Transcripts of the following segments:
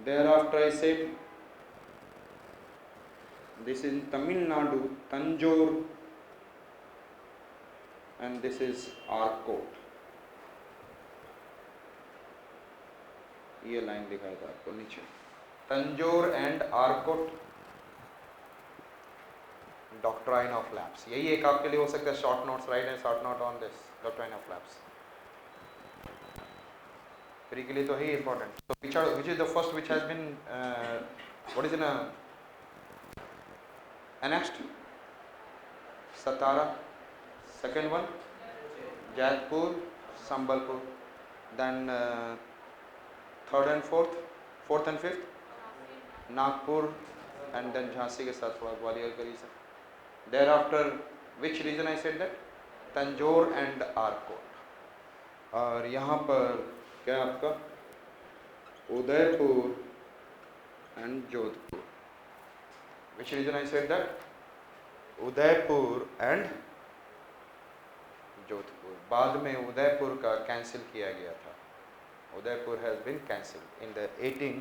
Thereafter I said this is Tamil Nadu, Tanjore, and this is Arcot. ये line दिखाया था आपको नीचे, Tanjore and Arcot, doctrine of lapse. यही एक आपके लिए हो सकता है short notes. Write and short note on this doctrine of lapse. Pre के लिए तो है ही इंपॉर्टेंट. तो which is the first which has been what is in annexed? Satara. Second one Jaipur, Sambalpur. Then third and fourth and fifth Nagpur, and then Jhansi के साथ थोड़ा ग्वालियर का reason. Thereafter which region I said that? Tanjore and Arcot. और यहाँ पर क्या आपका Udaipur and Jodhpur. Which region I said that? Udaipur and Jodhpur. बाद में उदयपुर का कैंसिल किया गया था. Udaipur has been cancel in the 18,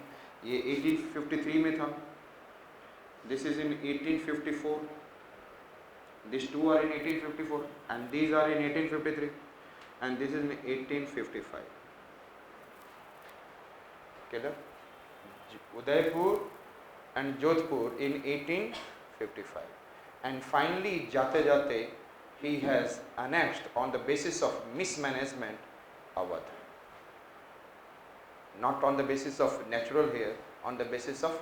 ये 1853 में था. This is in 1854. This two are in 1854 and these are in 1853 and this is in 1855. Clear? Udaipur and Jodhpur in 1855, and finally jate jate he has annexed on the basis of mismanagement Awadh. Not on the basis of natural here, on the basis of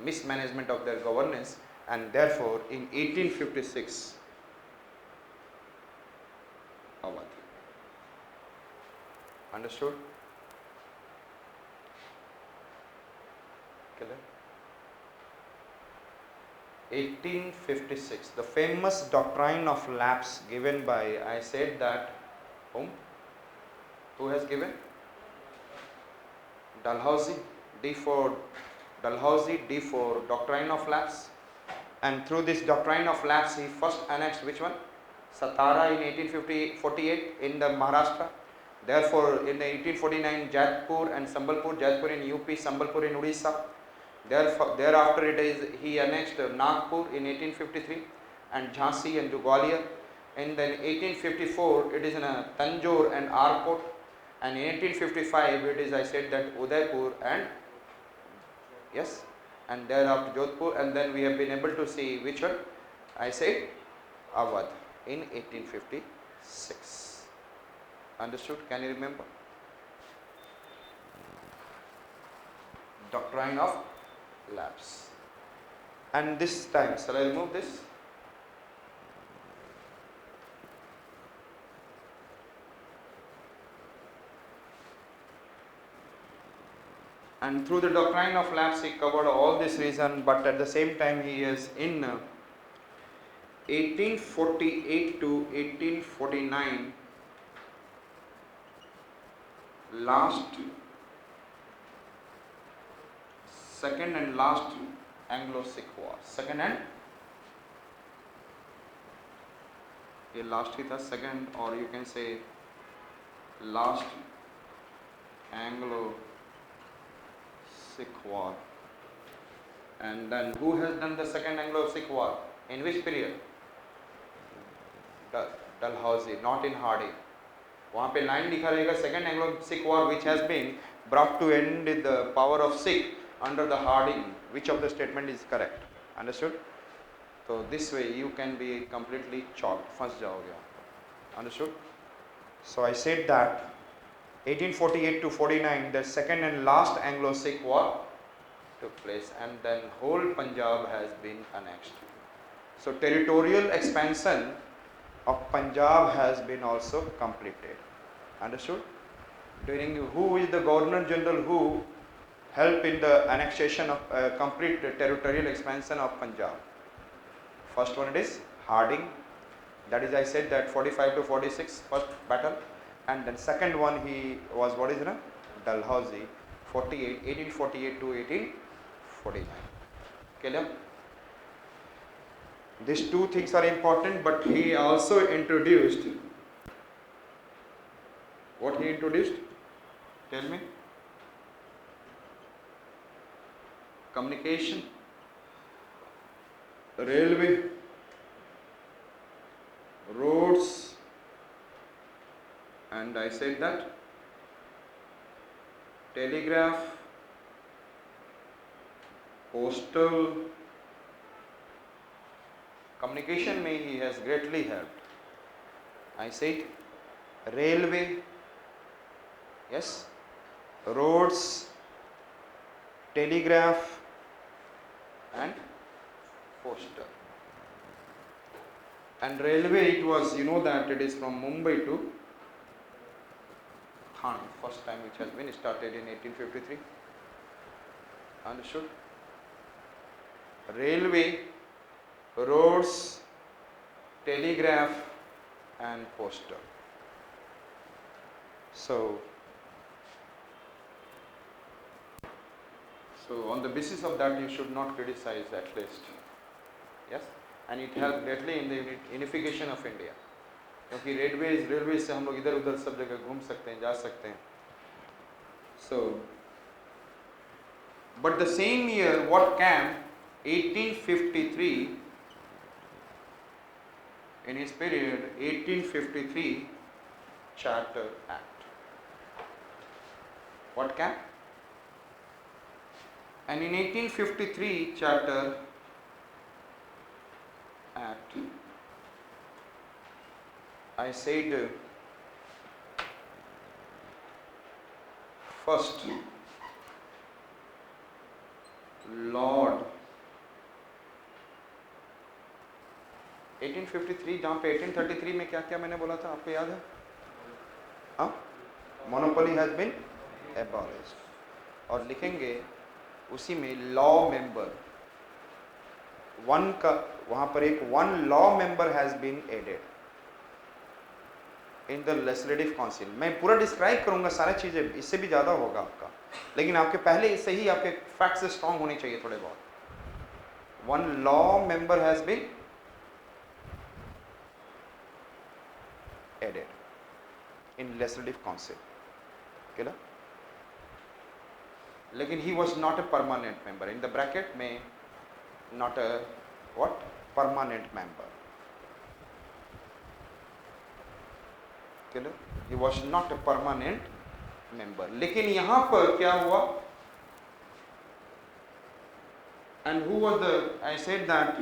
mismanagement of their governance, and therefore in 1856 Awadh. Understood? Clear? 1856, the famous doctrine of lapse given by, I said that, whom? Who has given? Dalhousie. D for Dalhousie, D for doctrine of lapse. And through this doctrine of lapse, he first annexed which one? Satara in 1848 in the Maharashtra. Therefore, in 1849, Jaipur and Sambalpur, Jaipur in UP, Sambalpur in Odisha. Thereafter it is he annexed Nagpur in 1853 and Jhansi and Gwalior. And then 1854 it is in Tanjore and Arcot, and in 1855 it is, I said that, Udaipur and yes, and thereafter Jodhpur, and then we have been able to see which one I said Awadh in 1856. Understood? Can you remember? Doctrine of lapse. And this time, shall I remove this? And through the doctrine of lapse he covered all this reason, but at the same time he is in 1848 to 1849 last, second and last Anglo-Sikh war. Second and ये last ही था, second, or you can say last Anglo-Sikh war. And then who has done the second Anglo-Sikh war? In which period? Dalhousie, not in Harding. वहाँ पे line लिखा रहेगा second Anglo-Sikh war which has been brought to end the power of Sikh under the Harding. Which of the statement is correct? Understood? So this way you can be completely chalked, फंस जाओगे आप. Understood? So I said that 1848 to 49 the second and last Anglo-Sikh war took place, and then whole Punjab has been annexed. So territorial expansion of Punjab has been also completed. Understood? During who is the Governor General who helped in the annexation of complete territorial expansion of Punjab? First one it is Harding, that is I said that 45 to 46 first battle, and then second one he was what is it? Dalhousie, 1848 to 1849. Clear? These two things are important, but he also introduced, what he introduced? Tell me. communication, railway, roads, and I said that telegraph, postal, communication में he has greatly helped. I said railway, yes, roads, telegraph and postal. And railway, it was, you know that it is from Mumbai to Thane, first time which has been started in 1853. Understood? Railway, roads, telegraph and postal. So on the basis of that you should not criticize that list. Yes, and it helped greatly in the unification of India. क्योंकि railway से हम लोग इधर उधर सब जगह घूम सकते हैं, जा सकते हैं. So but the same year what came 1853, in his period 1853 Charter Act. What came? And in 1853 Charter Act, I said first Lord 1853, जहाँ पे 1833 में क्या क्या मैंने बोला था आपको याद है? हाँ, मोनोपोली हैज बीन एबॉलिश्ड. और लिखेंगे उसी में लॉ मेंबर वन का, वहाँ पर एक one law member has been added in the legislative council. मैं पूरा डिस्क्राइब करूंगा सारी चीज़ें, इससे भी ज़्यादा होगा आपका, लेकिन आपके पहले इससे ही आपके फैक्ट्स स्ट्रॉन्ग होने चाहिए थोड़े बहुत. One law member has been added in legislative council. Clear? लेकिन he was not a permanent member. In the bracket में not a what? Permanent member. Clear? He was not a permanent member. लेकिन यहाँ पर क्या हुआ? And who was the? I said that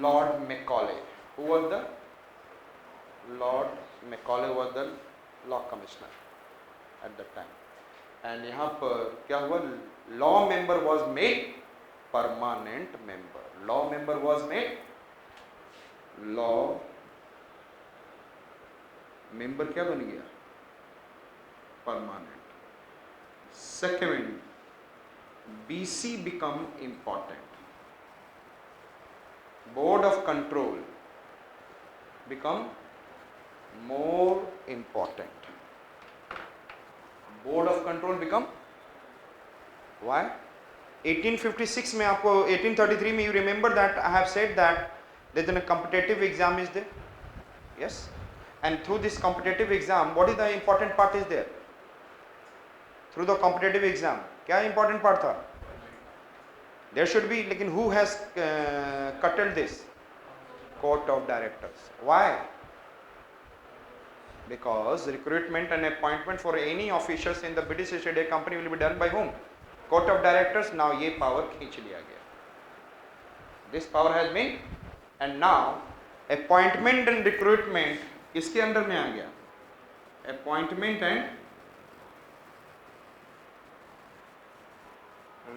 Lord Macaulay. Who was the? Lord Macaulay was the law commissioner at that time. And यहाँ पर क्या हुआ? Law member was made permanent member. Law member was made law member क्या बन गया? Permanent. Second, BC become important. Board of control become more important. Board of control become why? 1856 में आपको 1833 में you remember that I have said that there is a competitive exam is there. Yes, and through this competitive exam what is the important part is there? Through the competitive exam क्या important part था? There should be, लेकिन who has curtailed this? Court of Directors. Why? Because recruitment and appointment for any officers in the British East India Company will be done by whom? Court of Directors. Now ये power खींच लिया गया. This power has been, and now appointment and recruitment किसके under में आ गया? Appointment and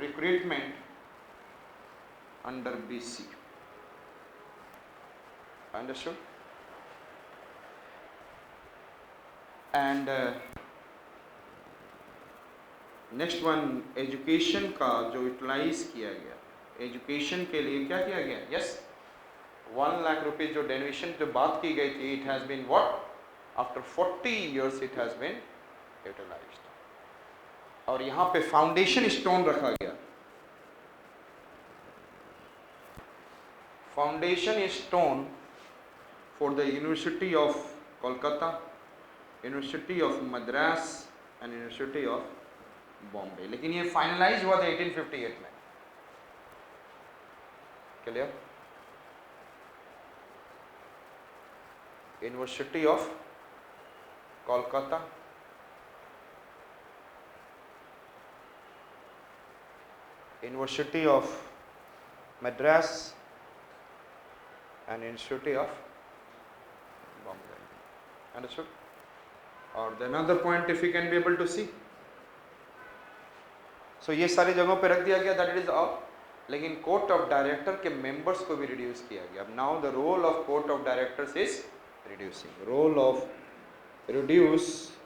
recruitment under BC. Understood? And next one, education का जो utilise किया गया, एजुकेशन के लिए क्या किया गया? यस, 1 लाख रुपए जो डोनेशन जो बात की गई थी, it has been what? After 40 years it has been utilised. और यहाँ पे फाउंडेशन स्टोन रखा गया. Foundation stone for the University of Kolkata, University of Madras and University of Bombay, लेकिन ये फाइनलाइज हुआ था 1858 में। Clear? University of Kolkata, university of Madras and Institute of Bombay. Understood? Or the another point, if you can be able to see, so ये सारी जगहों पे रख दिया गया that it is all, लेकिन कोर्ट ऑफ डायरेक्टर के मेंबर्स को भी रिड्यूस किया गया। अब now the role of court of directors is reducing, role of reduce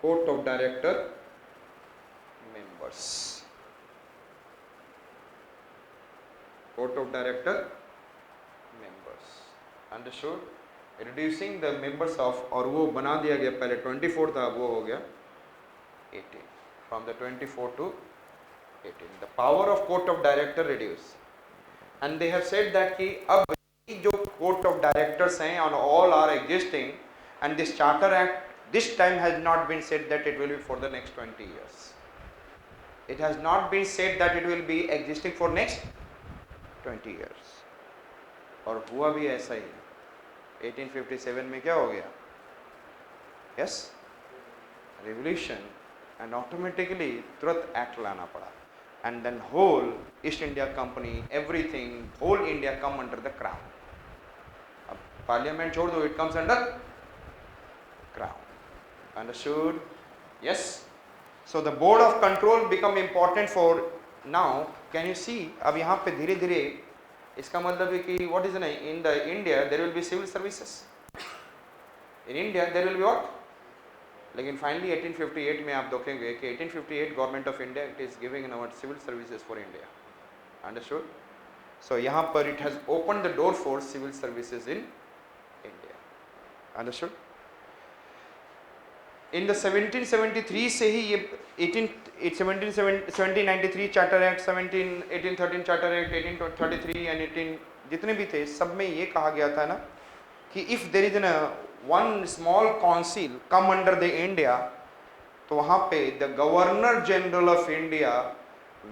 court of director members, court of director understood, reducing the members of, और वो बना दिया गया, पहले 24 था, वो हो गया 18, from the 24 to 18, the power of court of director reduce, and they have said that कि अब जो कोर्ट ऑफ डायरेक्टर्स हैं on all are existing, and this charter act this time has not been said that it will be for the next 20 years, it has not been said that it will be existing for next 20 years, और हुआ भी ऐसा ही। 1857 में क्या हो गया? Yes, revolution, and automatically तुरंत act लाना पड़ा, and then whole East India Company, everything, whole India come under the crown. अब पार्लियामेंट छोड़ दो, it comes under crown. Understood? Yes. So the board of control become important for now. Can you see, अब यहाँ पे धीरे धीरे इसका मतलब है कि what is in the India there will be civil services, in India there will B what, लेकिन फाइनली 1858 में आप देखेंगे कि 1858 government of India it is giving our civil services for India. Understood? So यहाँ पर it has open the door for civil services in India. Understood? In the 1773 से ही ये 1793 charter act, 1813 charter act, 1833 and 18 जितने भी थे, सब में ये कहा गया था ना कि if there is an one small council come under the India, तो वहाँ पे the governor general of India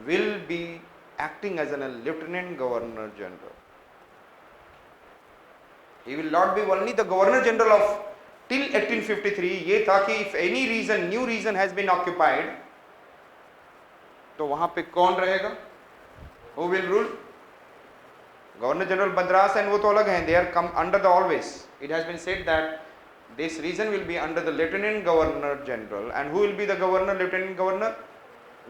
will be acting as an lieutenant governor general. He will not be only the governor general of till 1853, ये था कि if any reason, new reason has been occupied, तो वहां पे कौन रहेगा? Who will rule? Governor general Madras, and वो तो अलग हैं, they are come under the always. It has been said that this region will be under the lieutenant governor general, and who will be the governor, lieutenant governor?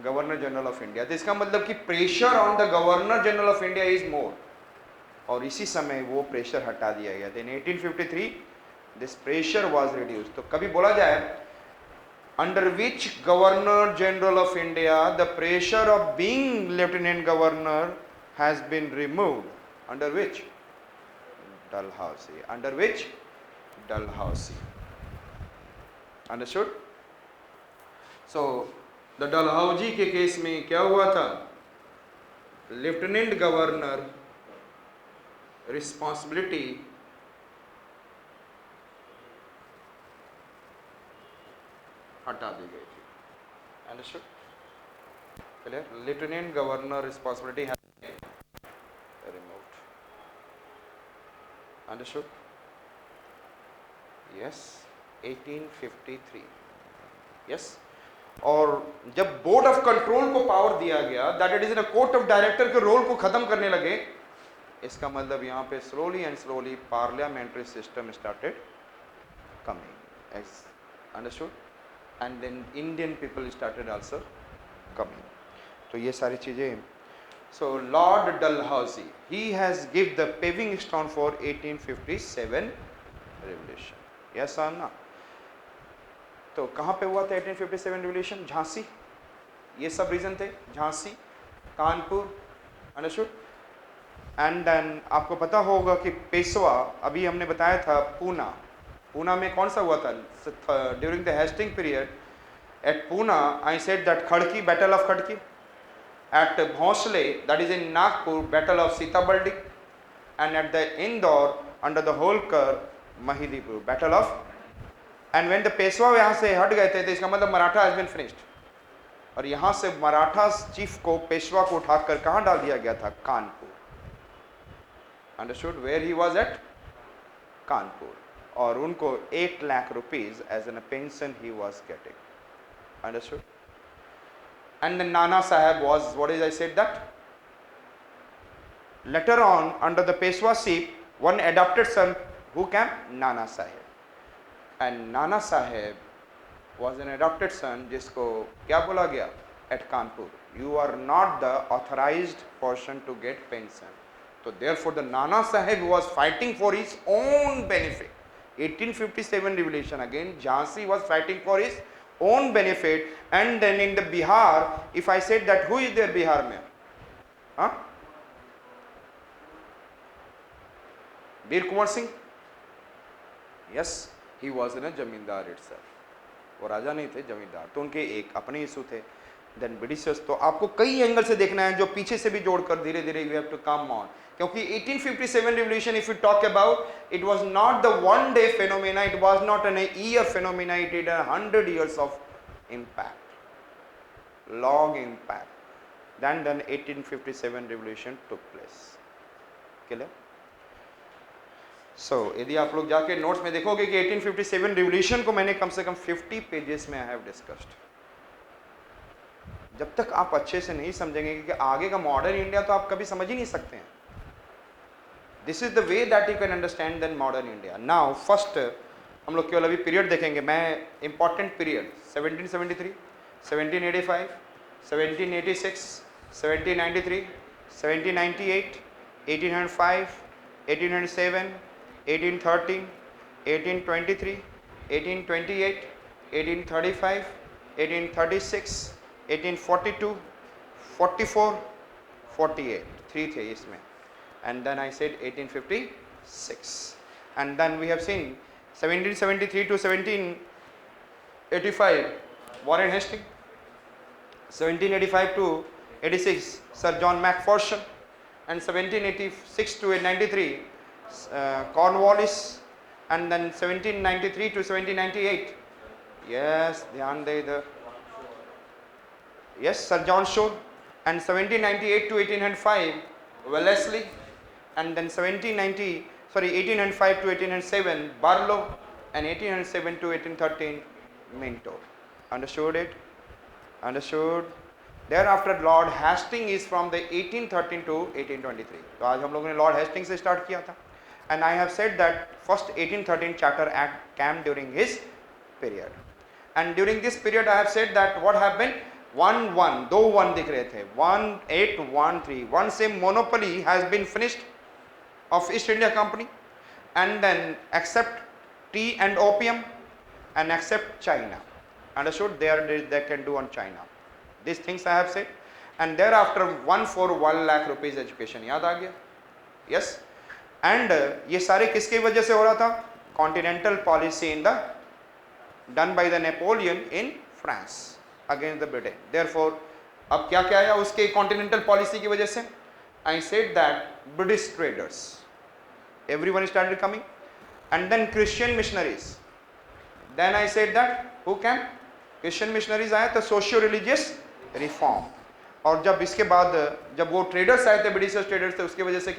Governor general of India. तो इसका मतलब कि pressure on the governor general of India is more, और इसी समय वो pressure हटा दिया गया। Then 1853 this pressure was reduced. तो कभी बोला जाए under which governor general of India the pressure of being lieutenant governor has been removed, under which? Dalhousie. Under which? Dalhousie. Understood? So the Dalhousie के case में क्या हुआ था? lieutenant governor responsibility हटा दी गई थी। Understood? Clear? Lieutenant governor responsibility has been removed. Understood? Yes, 1853। Yes, और जब बोर्ड ऑफ कंट्रोल को पावर दिया गया, that it is in court of director के रोल को खत्म करने लगे, इसका मतलब यहाँ पे slowly and slowly parliamentary system started coming. Understood? and then Indian people started also coming. तो ये सारी चीजें। So Lord Dalhousie, he has give the paving stone for 1857 revolution. Yes or no? तो कहाँ पे हुआ था 1857 revolution? झांसी, ये सब रीजन थे, Jhansi, Kanpur. Understood? And then आपको पता होगा कि पेशवा, अभी हमने बताया था पूना में कौन सा हुआ था? During the Hasting period at Poona, I said that Khadki, battle of Khadki, at Bhonsle, that is in Nagpur, battle of Sitabardi, and at the Indore under the Holkar, Mahidpur, battle of. And when the Peshwa यहाँ से हट गए थे, तो इसका मतलब मराठा हैज बीन फिनिश्ड। और यहाँ से मराठा चीफ को, पेशवा को उठाकर कहाँ डाल दिया गया था? Kanpur. Understood? Where he was at? Kanpur. और उनको 8 lakh rupees as an pension he was getting. Understood? And then Nana Sahib was, what is I said that? Later on, under the Peshwaship, one adopted son who came? Nana Sahib. And Nana Sahib was an adopted son जिसको क्या बोला गया? At Kanpur. You are not the authorized person to get pension. So therefore the Nana Sahib was fighting for his own benefit. 1857 revolution again, Jhansi was fighting for his own benefit. And then in the Bihar, if I said that, who is there Bihar mein? Huh? Veer Kumar Singh? Yes, he was in a जमींदार itself. वो राजा नहीं थे, जमींदार. तो उनके एक अपने issue थे. Then Britishers, तो आपको कई एंगल से देखना है, जो पीछे से भी जोड़कर धीरे धीरे you have to come on. क्योंकि 1857 revolution, if we talk about, it was not the one day phenomena, it was not a year phenomena, it had 100 years of impact, long impact. Then 1857 revolution took place. Clear? So यदि आप लोग जाके notes में देखोगे कि 1857 revolution को मैंने कम से कम 50 पेजेस में I have discussed. जब तक आप अच्छे से नहीं समझेंगे कि आगे का मॉडर्न इंडिया तो आप कभी समझ ही नहीं सकते हैं. This is the way that you can understand then modern India. Now first हम लोग केवल अभी पीरियड देखेंगे. मैं इंपॉर्टेंट पीरियड 1773, 1785, 1786, 1793, 1798, 1805, 1807, 1813, 1823, 1828, 1835, 1836, 1842, 44, 48, 3 थे इसमें. And then I said 1856. And then we have seen 1773 to 1785, Warren Hastings. 1785 to 86, Sir John Macpherson. And 1786 to 93, Cornwallis. And then 1793 to 1798, yes, ध्यान दे इधर. Yes, Sir John Shore. And 1798 to 1805, Wellesley. And then 1805 to 1807, Barlow. And 1807 to 1813, Minto. Understood it? Understood? Thereafter Lord Hastings is from the 1813 to 1823. तो आज हम लोगों ने Lord Hastings से start किया था. And I have said that first 1813 Charter Act came during his period. And during this period I have said that what happened? 1-1, दो 1 दिख रहे थे. 1813. 1 से monopoly has been finished of East India Company. And then accept tea and opium and accept China. Understood? They can do on China. These things I have said. And thereafter 1 for 1 lakh rupees education. याद आ गया? Yes. And ये सारे किसकी वजह से हो रहा था? Continental policy in the done by the Napoleon in France against the Britain. Therefore, अब क्या क्या आया उसके continental policy की वजह से? I said that British traders, everyone started coming, and then Christian missionaries. Then I said that who came? Christian missionaries आए तो socio-religious reform. और जब इसके बाद जब वो traders आए थे, British traders थे, उसकी वजह से